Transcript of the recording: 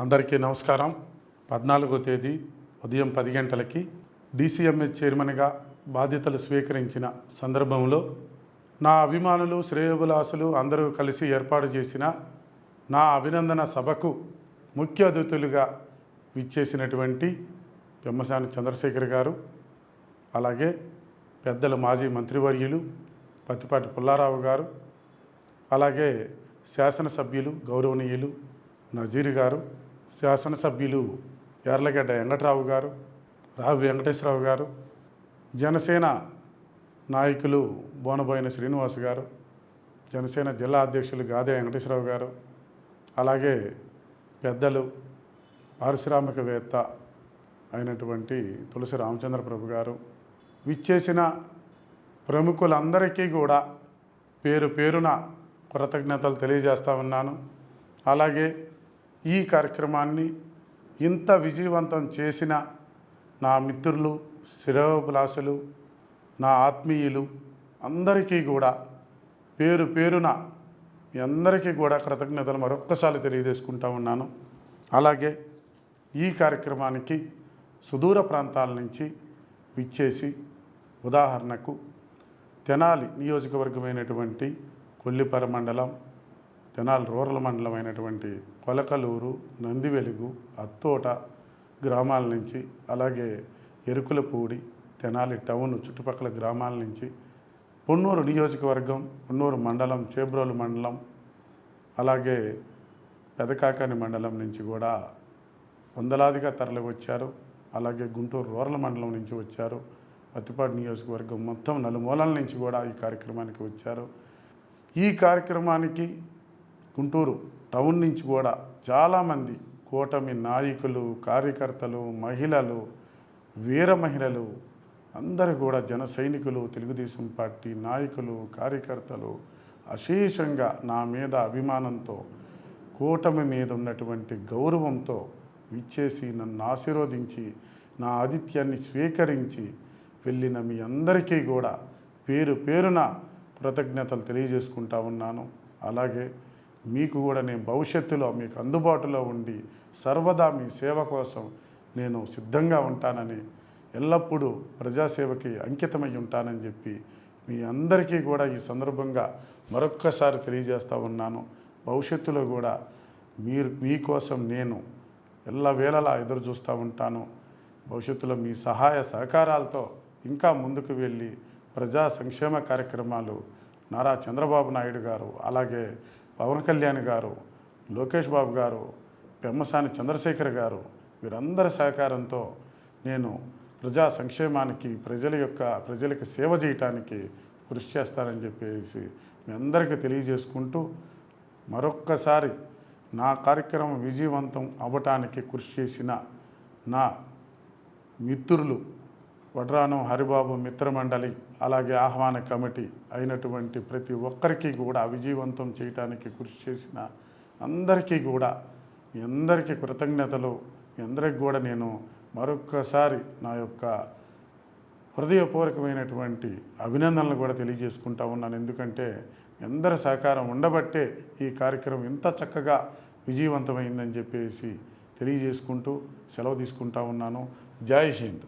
అందరికీ నమస్కారం. 14వ తేదీ ఉదయం 10 గంటలకి డీసీఎంఎస్ చైర్మన్గా బాధ్యతలు స్వీకరించిన సందర్భంలో నా అభిమానులు, శ్రేయోభిలాషులు అందరూ కలిసి ఏర్పాటు చేసిన నా అభినందన సభకు ముఖ్య అతిథులుగా విచ్చేసినటువంటి పెమ్మసాని చంద్రశేఖర్ గారు, అలాగే పెద్దల మాజీ మంత్రివర్యులు పత్తిపాటి పుల్లారావు గారు, అలాగే శాసనసభ్యులు గౌరవనీయులు నజీర్ గారు, శాసనసభ్యులు యార్లగడ్డ వెంకటరావు గారు, రావి వెంకటేశ్వరరావు గారు, జనసేన నాయకులు బోనబోయిన శ్రీనివాస్ గారు, జనసేన జిల్లా అధ్యక్షులు గాదే వెంకటేశ్వరరావు గారు, అలాగే పెద్దలు పారిశ్రామికవేత్త అయినటువంటి తులసి రామచంద్ర ప్రభు గారు, విచ్చేసిన ప్రముఖులందరికీ కూడా పేరు పేరున కృతజ్ఞతలు తెలియజేస్తా ఉన్నాను. అలాగే ఈ కార్యక్రమాన్ని ఇంత విజయవంతం చేసిన నా మిత్రులు, శ్రేయోభిలాషులు, నా ఆత్మీయులు అందరికీ కూడా పేరు పేరున మీ అందరికీ కూడా కృతజ్ఞతలు మరొక్కసారి తెలియజేసుకుంటా ఉన్నాను. అలాగే ఈ కార్యక్రమానికి సుదూర ప్రాంతాల నుంచి విచ్చేసి, ఉదాహరణకు తెనాలి నియోజకవర్గమైనటువంటి కొల్లిపర మండలం, తెనాలి రూరల్ మండలం అయినటువంటి కొలకలూరు, నందివెలుగు, అత్తోట గ్రామాల నుంచి, అలాగే ఎరుకులపూడి, తెనాలి టౌన్ చుట్టుపక్కల గ్రామాల నుంచి, పొన్నూరు నియోజకవర్గం, పొన్నూరు మండలం, చేబ్రోలు మండలం, అలాగే పెదకాకాని మండలం నుంచి కూడా వందలాదిగా తరలి వచ్చారు. అలాగే గుంటూరు రూరల్ మండలం నుంచి వచ్చారు. పత్తిపాటి నియోజకవర్గం మొత్తం నలుమూలల నుంచి కూడా ఈ కార్యక్రమానికి వచ్చారు. ఈ కార్యక్రమానికి గుంటూరు టౌన్ నుంచి కూడా చాలామంది కూటమి నాయకులు, కార్యకర్తలు, మహిళలు, వీర మహిళలు అందరూ కూడా, జన సైనికులు, తెలుగుదేశం పార్టీ నాయకులు, కార్యకర్తలు అశేషంగా నా మీద అభిమానంతో, కూటమి మీద ఉన్నటువంటి గౌరవంతో విచ్చేసి నన్ను ఆశీర్వదించి నా ఆతిథ్యాన్ని స్వీకరించి వెళ్ళిన మీ అందరికీ కూడా పేరు పేరున కృతజ్ఞతలు తెలియజేసుకుంటా ఉన్నాను. అలాగే మీకు కూడా నేను భవిష్యత్తులో మీకు అందుబాటులో ఉండి సర్వదా మీ సేవ కోసం నేను సిద్ధంగా ఉంటానని, ఎల్లప్పుడూ ప్రజాసేవకి అంకితమై ఉంటానని చెప్పి మీ అందరికీ కూడా ఈ సందర్భంగా మరొక్కసారి తెలియజేస్తూ ఉన్నాను. భవిష్యత్తులో కూడా మీకోసం నేను ఎల్లవేళలా ఎదురు చూస్తూ ఉంటాను. భవిష్యత్తులో మీ సహాయ సహకారాలతో ఇంకా ముందుకు వెళ్ళి ప్రజా సంక్షేమ కార్యక్రమాలు నారా చంద్రబాబు నాయుడు గారు, అలాగే పవన్ కళ్యాణ్ గారు, లోకేష్ బాబు గారు, పెమ్మసాని చంద్రశేఖర్ గారు, వీరందరి సహకారంతో నేను ప్రజా సంక్షేమానికి, ప్రజలకు సేవ చేయటానికి కృషి చేస్తానని చెప్పేసి మీ అందరికీ తెలియజేసుకుంటూ, మరొక్కసారి నా కార్యక్రమం విజయవంతం అవ్వటానికి కృషి చేసిన నా మిత్రులు వడ్రానం హరిబాబు మిత్రమండలి, అలాగే ఆహ్వాన కమిటీ అయినటువంటి ప్రతి ఒక్కరికి కూడా విజయవంతం చేయడానికి కృషి చేసిన అందరికీ కూడా మీ అందరికీ కృతజ్ఞతలు. మీ అందరికి కూడా నేను మరొక్కసారి నా యొక్క హృదయపూర్వకమైనటువంటి అభినందనలు కూడా తెలియజేసుకుంటా ఉన్నాను. ఎందుకంటే మీ అందరి సహకారం ఉండబట్టే ఈ కార్యక్రమం ఇంత చక్కగా విజయవంతమైందని చెప్పేసి తెలియజేసుకుంటూ సెలవు తీసుకుంటా ఉన్నాను. జై హింద్.